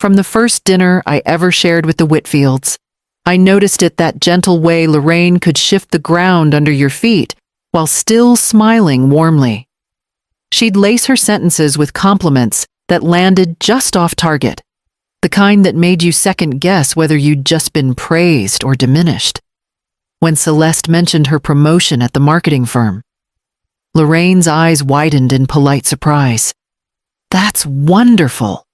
From the first dinner I ever shared with the Whitfields, I noticed it that gentle way Lorraine could shift the ground under your feet while still smiling warmly. She'd lace her sentences with compliments that landed just off target, the kind that made you second guess whether you'd just been praised or diminished. When Celeste mentioned her promotion at the marketing firm, Lorraine's eyes widened in polite surprise. "That's wonderful."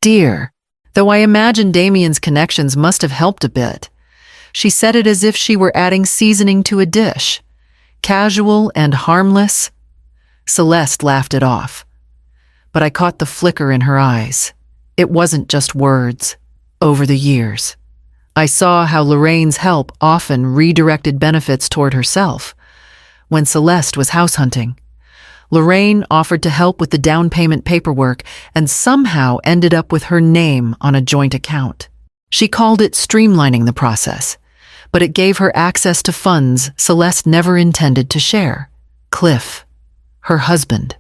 "Dear," though I imagine Damien's connections must have helped a bit. She said it as if she were adding seasoning to a dish. Casual and harmless. Celeste laughed it off. But I caught the flicker in her eyes. It wasn't just words. Over the years, I saw how Lorraine's help often redirected benefits toward herself. When Celeste was house hunting, Lorraine offered to help with the down payment paperwork and somehow ended up with her name on a joint account. She called it streamlining the process, but it gave her access to funds Celeste never intended to share. Cliff, her husband,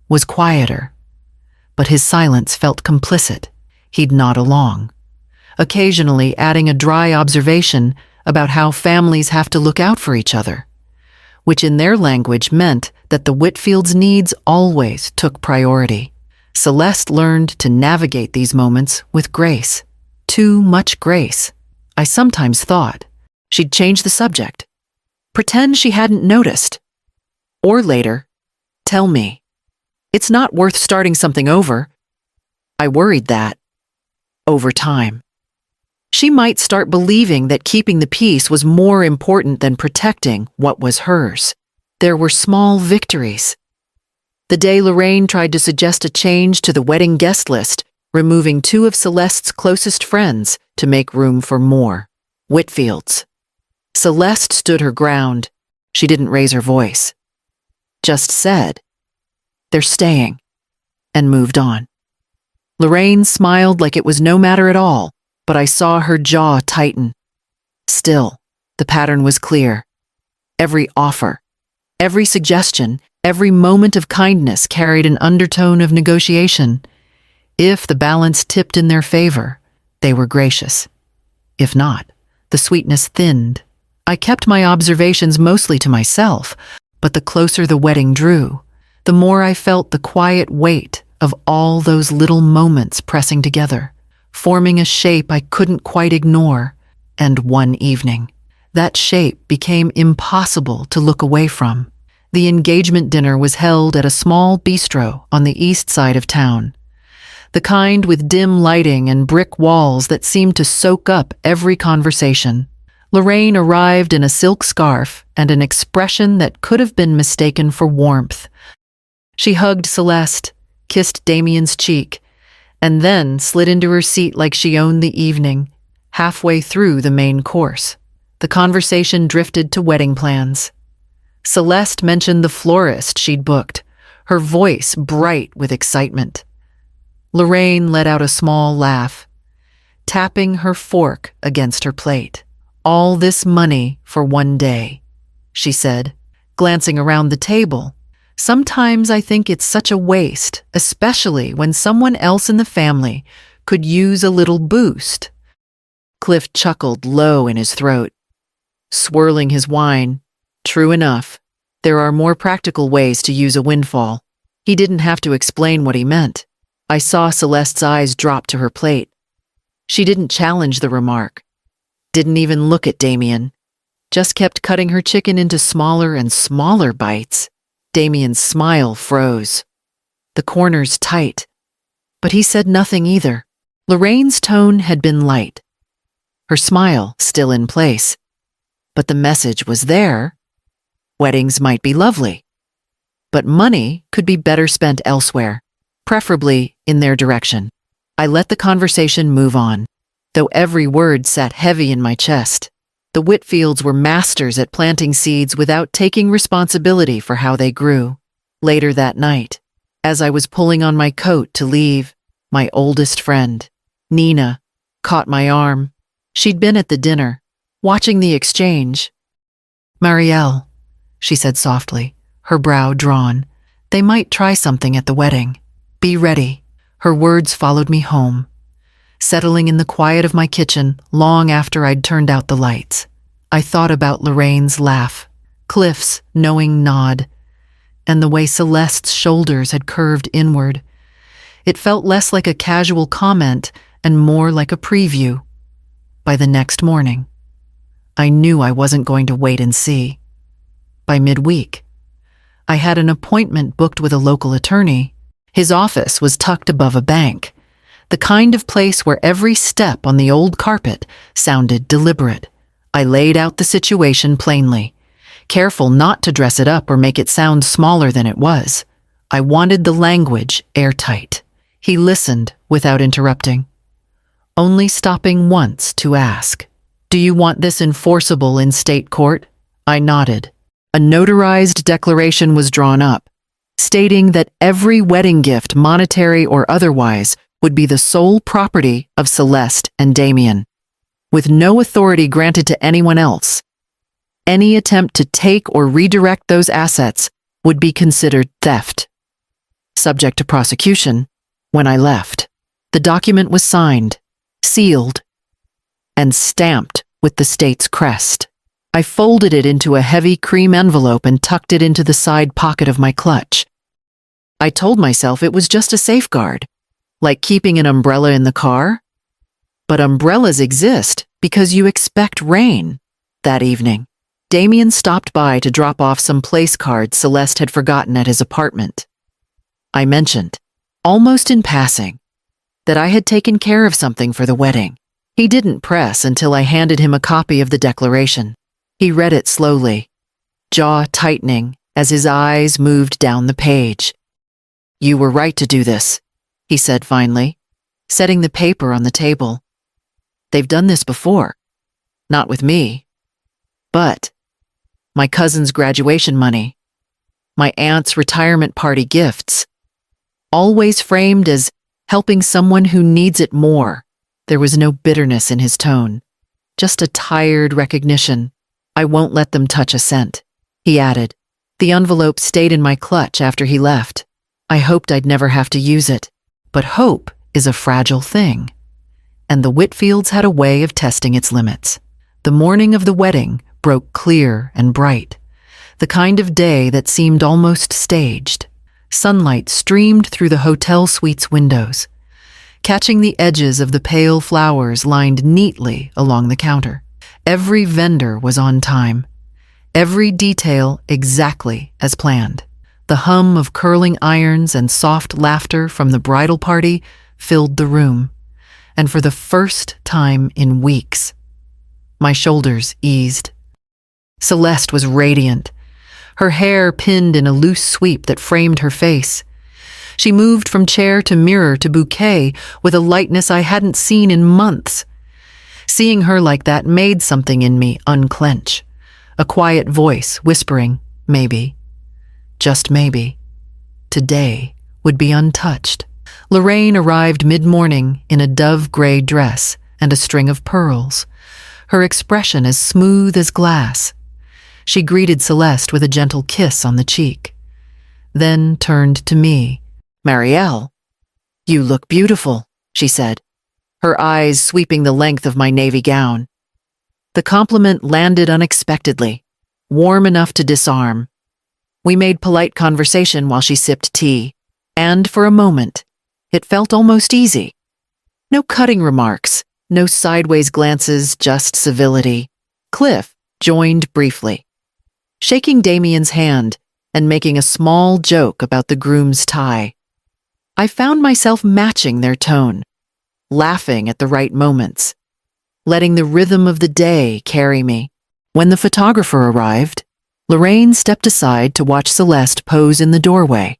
was quieter, but his silence felt complicit. He'd nod along, occasionally adding a dry observation about how families have to look out for each other, which in their language meant that the Whitfields' needs always took priority. Celeste learned to navigate these moments with grace. Too much grace. I sometimes thought she'd change the subject, pretend she hadn't noticed, or later, tell me, "It's not worth starting something over." I worried that, over time, she might start believing that keeping the peace was more important than protecting what was hers. There were small victories. The day Lorraine tried to suggest a change to the wedding guest list, removing 2 of Celeste's closest friends to make room for more Whitfields. Celeste stood her ground. She didn't raise her voice. Just said, "They're staying," and moved on. Lorraine smiled like it was no matter at all, but I saw her jaw tighten. Still, the pattern was clear. Every offer, every suggestion, every moment of kindness carried an undertone of negotiation. If the balance tipped in their favor, they were gracious. If not, the sweetness thinned. I kept my observations mostly to myself, but the closer the wedding drew, the more I felt the quiet weight of all those little moments pressing together, forming a shape I couldn't quite ignore. And one evening, that shape became impossible to look away from. The engagement dinner was held at a small bistro on the east side of town, the kind with dim lighting and brick walls that seemed to soak up every conversation. Lorraine arrived in a silk scarf and an expression that could have been mistaken for warmth. She hugged Celeste, kissed Damien's cheek, and then slid into her seat like she owned the evening, halfway through the main course. The conversation drifted to wedding plans. Celeste mentioned the florist she'd booked, her voice bright with excitement. Lorraine let out a small laugh, tapping her fork against her plate. "All this money for one day," she said, glancing around the table. "Sometimes I think it's such a waste, especially when someone else in the family could use a little boost." Cliff chuckled low in his throat, swirling his wine. True enough, there are more practical ways to use a windfall. He didn't have to explain what he meant. I saw Celeste's eyes drop to her plate. She didn't challenge the remark, didn't even look at Damien, just kept cutting her chicken into smaller and smaller bites. Damien's smile froze, the corners tight, but he said nothing either. Lorraine's tone had been light, her smile still in place, but the message was there. Weddings might be lovely, but money could be better spent elsewhere, preferably in their direction. I let the conversation move on, though every word sat heavy in my chest. The Whitfields were masters at planting seeds without taking responsibility for how they grew. Later that night, as I was pulling on my coat to leave, my oldest friend, Nina, caught my arm. She'd been at the dinner, watching the exchange. "Marielle," she said softly, her brow drawn, "they might try something at the wedding. Be ready." Her words followed me home, settling in the quiet of my kitchen long after I'd turned out the lights. I thought about Lorraine's laugh, Cliff's knowing nod, and the way Celeste's shoulders had curved inward. It felt less like a casual comment and more like a preview. By the next morning, I knew I wasn't going to wait and see. By midweek, I had an appointment booked with a local attorney. His office was tucked above a bank, the kind of place where every step on the old carpet sounded deliberate. I laid out the situation plainly, careful not to dress it up or make it sound smaller than it was. I wanted the language airtight. He listened without interrupting, only stopping once to ask, "Do you want this enforceable in state court?" I nodded. A notarized declaration was drawn up, stating that every wedding gift, monetary or otherwise, would be the sole property of Celeste and Damien, with no authority granted to anyone else. Any attempt to take or redirect those assets would be considered theft, subject to prosecution. When I left, the document was signed, sealed, and stamped with the state's crest. I folded it into a heavy cream envelope and tucked it into the side pocket of my clutch. I told myself it was just a safeguard, like keeping an umbrella in the car. But umbrellas exist because you expect rain. That evening, Damien stopped by to drop off some place cards Celeste had forgotten at his apartment. I mentioned, almost in passing, that I had taken care of something for the wedding. He didn't press until I handed him a copy of the declaration. He read it slowly, jaw tightening as his eyes moved down the page. "You were right to do this," he said finally, setting the paper on the table. "They've done this before. Not with me. But my cousin's graduation money, my aunt's retirement party gifts, always framed as helping someone who needs it more." There was no bitterness in his tone, just a tired recognition. "I won't let them touch a cent," he added. The envelope stayed in my clutch after he left. I hoped I'd never have to use it, but hope is a fragile thing, and the Whitfields had a way of testing its limits. The morning of the wedding broke clear and bright, the kind of day that seemed almost staged. Sunlight streamed through the hotel suite's windows, catching the edges of the pale flowers lined neatly along the counter. Every vendor was on time, every detail exactly as planned. The hum of curling irons and soft laughter from the bridal party filled the room, and for the first time in weeks, my shoulders eased. Celeste was radiant, her hair pinned in a loose sweep that framed her face. She moved from chair to mirror to bouquet with a lightness I hadn't seen in months. Seeing her like that made something in me unclench, a quiet voice whispering, maybe, just maybe, today would be untouched. Lorraine arrived mid-morning in a dove-gray dress and a string of pearls, her expression as smooth as glass. She greeted Celeste with a gentle kiss on the cheek, then turned to me. "Marielle, you look beautiful," she said, her eyes sweeping the length of my navy gown. The compliment landed unexpectedly, warm enough to disarm. We made polite conversation while she sipped tea, and for a moment, it felt almost easy. No cutting remarks, no sideways glances, just civility. Cliff joined briefly, shaking Damien's hand and making a small joke about the groom's tie. I found myself matching their tone, laughing at the right moments, letting the rhythm of the day carry me. When the photographer arrived, Lorraine stepped aside to watch Celeste pose in the doorway.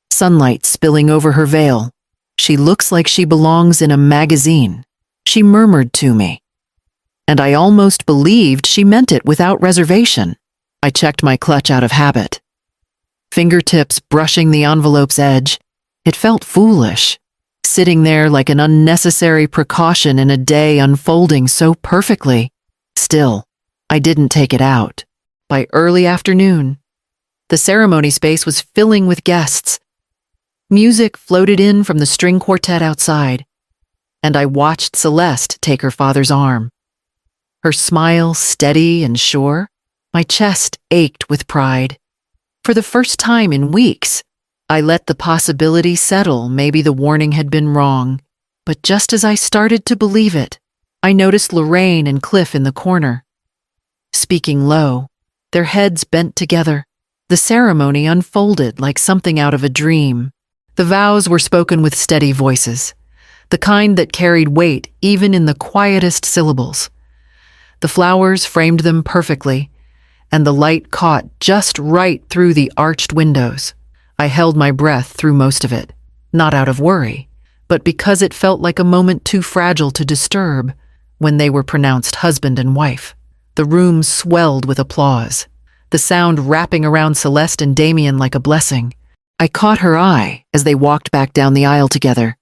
Sunlight spilling over her veil. "She looks like she belongs in a magazine," she murmured to me. And I almost believed she meant it without reservation. I checked my clutch out of habit, fingertips brushing the envelope's edge. It felt foolish, sitting there like an unnecessary precaution in a day unfolding so perfectly. Still, I didn't take it out. By early afternoon, the ceremony space was filling with guests. Music floated in from the string quartet outside, and I watched Celeste take her father's arm. Her smile steady and sure, my chest ached with pride. For the first time in weeks, I let the possibility settle maybe the warning had been wrong. But just as I started to believe it, I noticed Lorraine and Cliff in the corner. Speaking low, their heads bent together, the ceremony unfolded like something out of a dream. The vows were spoken with steady voices, the kind that carried weight even in the quietest syllables. The flowers framed them perfectly, and the light caught just right through the arched windows. I held my breath through most of it, not out of worry, but because it felt like a moment too fragile to disturb. When they were pronounced husband and wife, the room swelled with applause, the sound wrapping around Celeste and Damien like a blessing. I caught her eye as they walked back down the aisle together,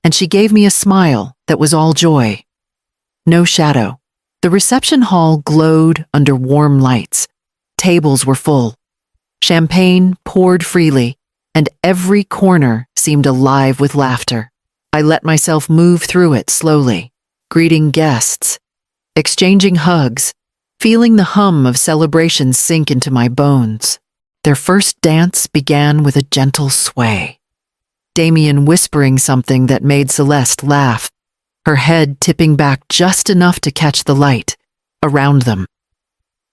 and she gave me a smile that was all joy. No shadow. The reception hall glowed under warm lights. Tables were full. Champagne poured freely, and every corner seemed alive with laughter. I let myself move through it slowly, greeting guests, exchanging hugs, feeling the hum of celebration sink into my bones. Their first dance began with a gentle sway, Damien whispering something that made Celeste laugh, her head tipping back just enough to catch the light around them.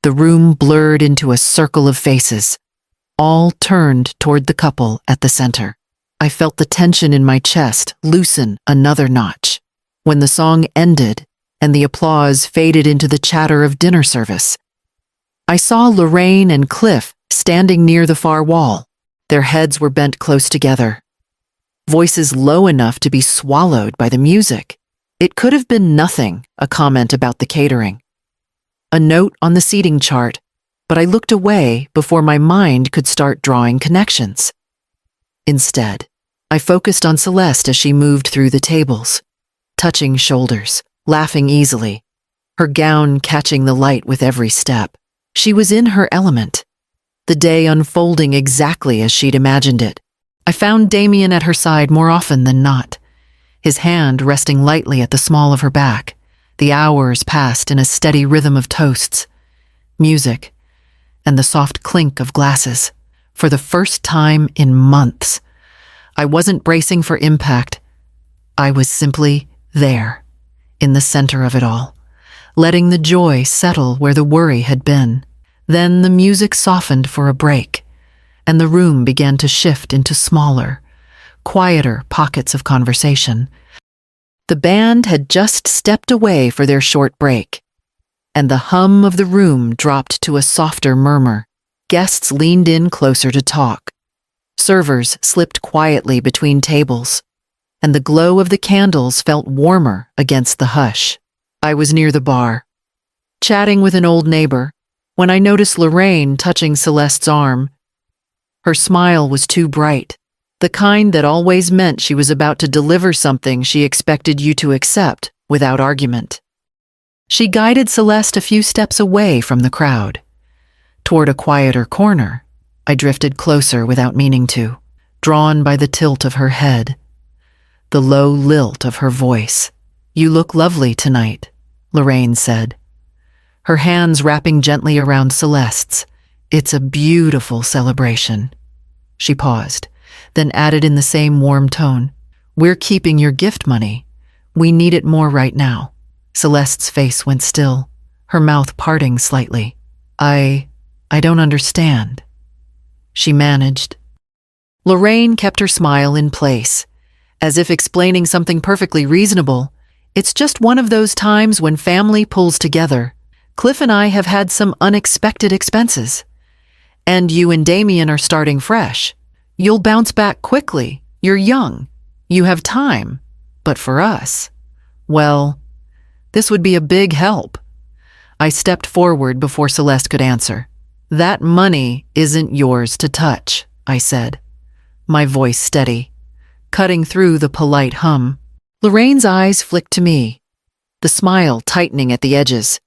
The room blurred into a circle of faces, all turned toward the couple at the center. I felt the tension in my chest loosen another notch. When the song ended and the applause faded into the chatter of dinner service, I saw Lorraine and Cliff standing near the far wall. Their heads were bent close together, voices low enough to be swallowed by the music. It could have been nothing, a comment about the catering, a note on the seating chart, but I looked away before my mind could start drawing connections. Instead, I focused on Celeste as she moved through the tables, touching shoulders, laughing easily, her gown catching the light with every step. She was in her element, the day unfolding exactly as she'd imagined it. I found Damien at her side more often than not, his hand resting lightly at the small of her back. The hours passed in a steady rhythm of toasts, music, and the soft clink of glasses. For the first time in months, I wasn't bracing for impact. I was simply there, in the center of it all, letting the joy settle where the worry had been. Then the music softened for a break, and the room began to shift into smaller, quieter pockets of conversation. The band had just stepped away for their short break, and the hum of the room dropped to a softer murmur. Guests leaned in closer to talk. Servers slipped quietly between tables, and the glow of the candles felt warmer against the hush. I was near the bar, chatting with an old neighbor, when I noticed Lorraine touching Celeste's arm. Her smile was too bright, the kind that always meant she was about to deliver something she expected you to accept without argument. She guided Celeste a few steps away from the crowd, toward a quieter corner. I drifted closer without meaning to, drawn by the tilt of her head, the low lilt of her voice. "You look lovely tonight," Lorraine said, her hands wrapping gently around Celeste's. "It's a beautiful celebration." She paused, then added in the same warm tone, "We're keeping your gift money. We need it more right now." Celeste's face went still, her mouth parting slightly. I don't understand," she managed. Lorraine kept her smile in place, as if explaining something perfectly reasonable. "It's just one of those times when family pulls together. Cliff and I have had some unexpected expenses. And you and Damien are starting fresh. You'll bounce back quickly. You're young. You have time. But for us, well, this would be a big help." I stepped forward before Celeste could answer. "That money isn't yours to touch," I said, my voice steady, cutting through the polite hum. Lorraine's eyes flicked to me, the smile tightening at the edges.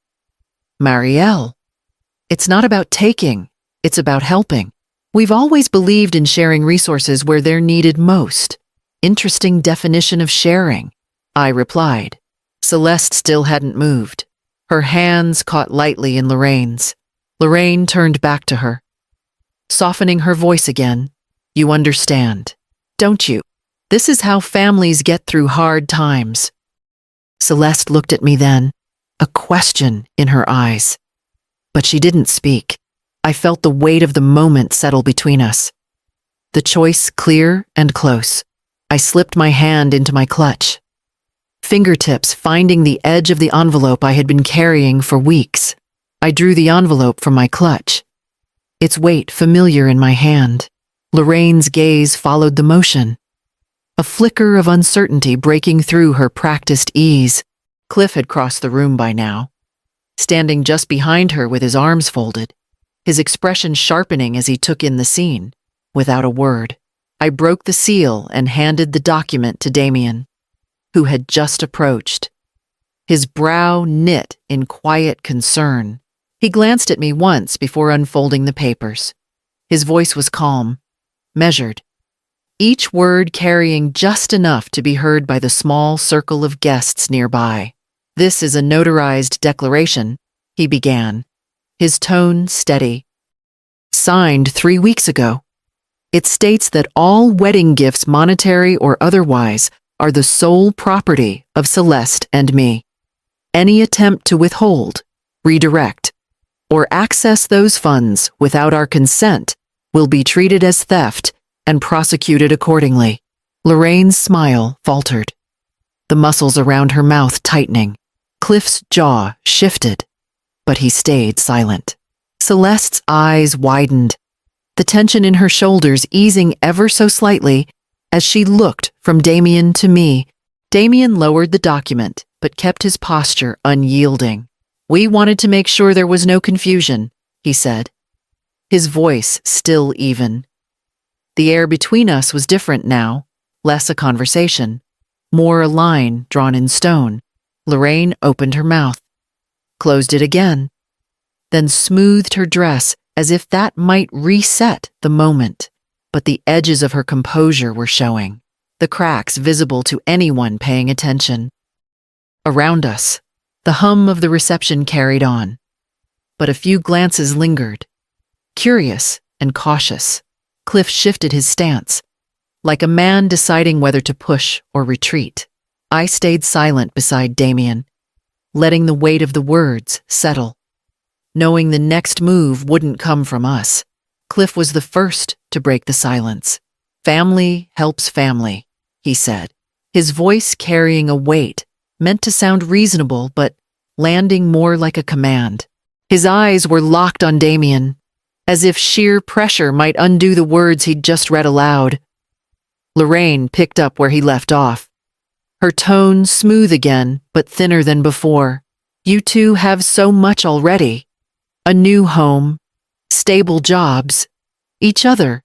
"Marielle, it's not about taking, it's about helping. We've always believed in sharing resources where they're needed most." Interesting definition of sharing. I replied. Celeste still hadn't moved. Her hands caught lightly in Lorraine's. Lorraine turned back to her, softening her voice again. You understand, don't you? This is how families get through hard times. Celeste looked at me then, a question in her eyes. But she didn't speak. I felt the weight of the moment settle between us. The choice clear and close. I slipped my hand into my clutch, fingertips finding the edge of the envelope I had been carrying for weeks. I drew the envelope from my clutch, its weight familiar in my hand. Lorraine's gaze followed the motion, a flicker of uncertainty breaking through her practiced ease. Cliff had crossed the room by now, standing just behind her with his arms folded, his expression sharpening as he took in the scene. Without a word, I broke the seal and handed the document to Damien, who had just approached, his brow knit in quiet concern. He glanced at me once before unfolding the papers. His voice was calm, measured, each word carrying just enough to be heard by the small circle of guests nearby. This is a notarized declaration, he began, his tone steady. Signed 3 weeks ago. It states that all wedding gifts, monetary or otherwise, are the sole property of Celeste and me. Any attempt to withhold, redirect, or access those funds without our consent will be treated as theft and prosecuted accordingly. Lorraine's smile faltered, the muscles around her mouth tightening. Cliff's jaw shifted, but he stayed silent. Celeste's eyes widened, the tension in her shoulders easing ever so slightly as she looked from Damien to me. Damien lowered the document, but kept his posture unyielding. We wanted to make sure there was no confusion, he said, his voice still even. The air between us was different now, less a conversation, more a line drawn in stone. Lorraine opened her mouth, closed it again, then smoothed her dress as if that might reset the moment. But the edges of her composure were showing, the cracks visible to anyone paying attention. Around us, the hum of the reception carried on, but a few glances lingered, curious and cautious. Cliff shifted his stance, like a man deciding whether to push or retreat. I stayed silent beside Damien, letting the weight of the words settle, knowing the next move wouldn't come from us. Cliff was the first to break the silence. Family helps family, he said, his voice carrying a weight meant to sound reasonable but landing more like a command. His eyes were locked on Damien, as if sheer pressure might undo the words he'd just read aloud. Lorraine picked up where he left off, her tone smooth again but thinner than before. You two have so much already. A new home, stable jobs, each other.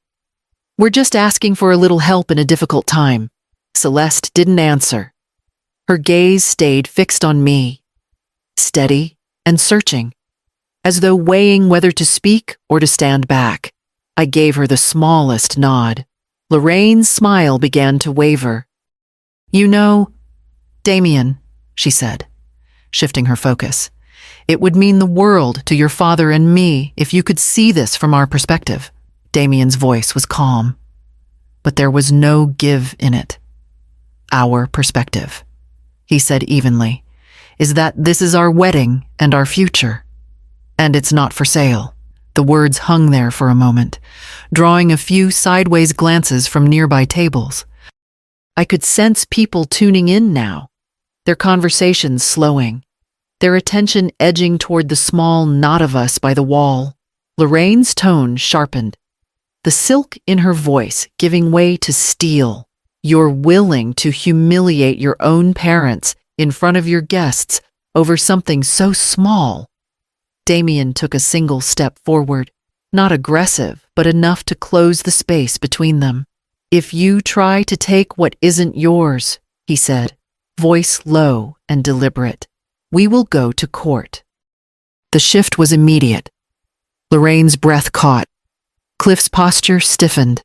We're just asking for a little help in a difficult time. Celeste didn't answer. Her gaze stayed fixed on me, steady and searching, as though weighing whether to speak or to stand back. I gave her the smallest nod. Lorraine's smile began to waver. You know, Damien, she said, shifting her focus, it would mean the world to your father and me if you could see this from our perspective. Damien's voice was calm, but there was no give in it. Our perspective, he said evenly, is that this is our wedding and our future, and it's not for sale. The words hung there for a moment, drawing a few sideways glances from nearby tables. I could sense people tuning in now, their conversations slowing, their attention edging toward the small knot of us by the wall. Lorraine's tone sharpened, the silk in her voice giving way to steel. You're willing to humiliate your own parents in front of your guests over something so small. Damien took a single step forward, not aggressive, but enough to close the space between them. If you try to take what isn't yours, he said, voice low and deliberate, we will go to court. The shift was immediate. Lorraine's breath caught. Cliff's posture stiffened.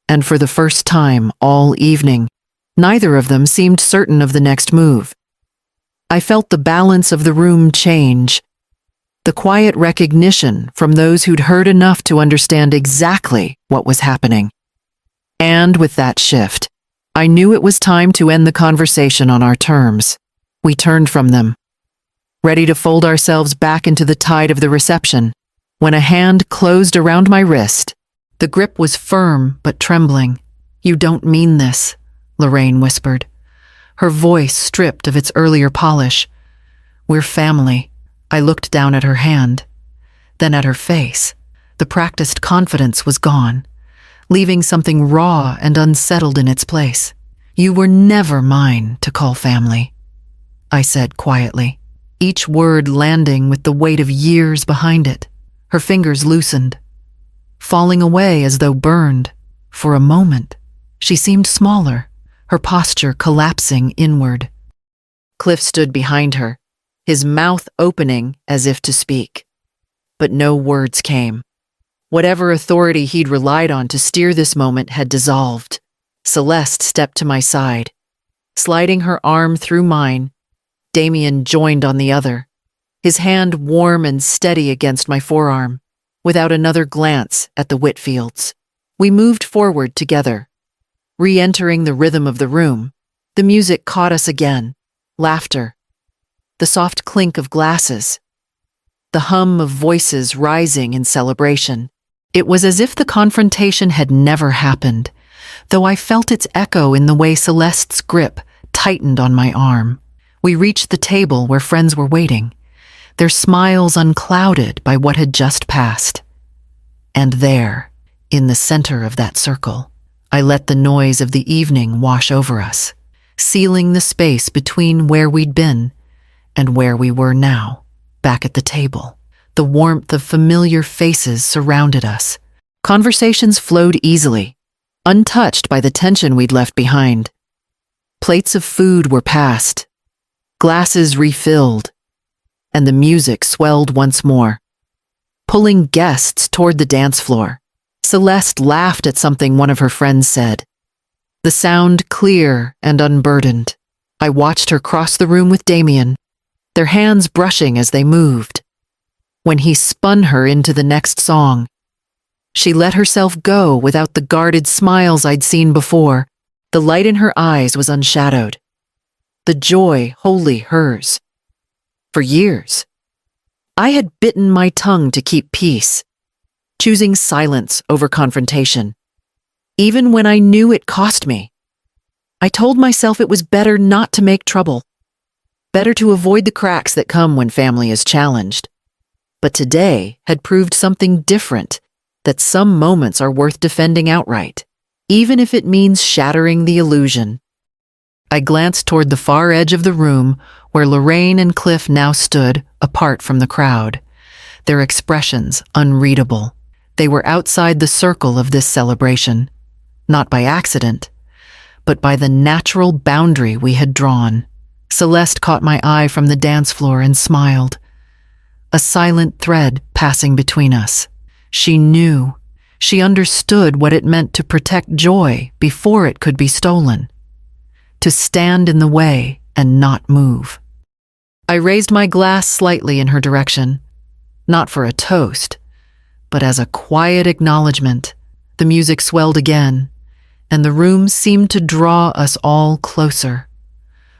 And for the first time all evening, Neither of them seemed certain of the next move. I felt the balance of the room change, the quiet recognition from those who'd heard enough to understand exactly what was happening. And with that shift, I knew it was time to end the conversation on our terms. We turned from them, ready to fold ourselves back into the tide of the reception, when a hand closed around my wrist. The grip was firm but trembling. "You don't mean this," Lorraine whispered, her voice stripped of its earlier polish. "We're family." I looked down at her hand, then at her face. The practiced confidence was gone, leaving something raw and unsettled in its place. "You were never mine to call family," I said quietly, each word landing with the weight of years behind it. Her fingers loosened, falling away as though burned. For a moment, she seemed smaller, her posture collapsing inward. Cliff stood behind her, his mouth opening as if to speak. But no words came. Whatever authority he'd relied on to steer this moment had dissolved. Celeste stepped to my side. Sliding her arm through mine, Damien joined on the other, his hand warm and steady against my forearm, without another glance at the Whitfields. We moved forward together. Re-entering the rhythm of the room, the music caught us again. Laughter, the soft clink of glasses, the hum of voices rising in celebration. It was as if the confrontation had never happened, though I felt its echo in the way Celeste's grip tightened on my arm. We reached the table where friends were waiting, their smiles unclouded by what had just passed. And there, in the center of that circle, I let the noise of the evening wash over us, sealing the space between where we'd been and where we were now, back at the table. The warmth of familiar faces surrounded us. Conversations flowed easily, untouched by the tension we'd left behind. Plates of food were passed, glasses refilled, and the music swelled once more, pulling guests toward the dance floor. Celeste laughed at something one of her friends said, the sound clear and unburdened. I watched her cross the room with Damien, their hands brushing as they moved. When he spun her into the next song, she let herself go without the guarded smiles I'd seen before. The light in her eyes was unshadowed, the joy wholly hers. For years, I had bitten my tongue to keep peace, choosing silence over confrontation. Even when I knew it cost me, I told myself it was better not to make trouble, better to avoid the cracks that come when family is challenged. But today had proved something different, that some moments are worth defending outright, even if it means shattering the illusion. I glanced toward the far edge of the room where Lorraine and Cliff now stood apart from the crowd, their expressions unreadable. They were outside the circle of this celebration, not by accident, but by the natural boundary we had drawn. Celeste caught my eye from the dance floor and smiled, a silent thread passing between us. She knew, she understood what it meant to protect joy before it could be stolen, to stand in the way and not move. I raised my glass slightly in her direction, not for a toast, but as a quiet acknowledgement. The music swelled again, and the room seemed to draw us all closer,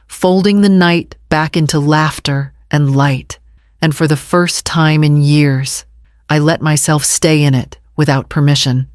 folding the night back into laughter and light. And for the first time in years, I let myself stay in it without permission.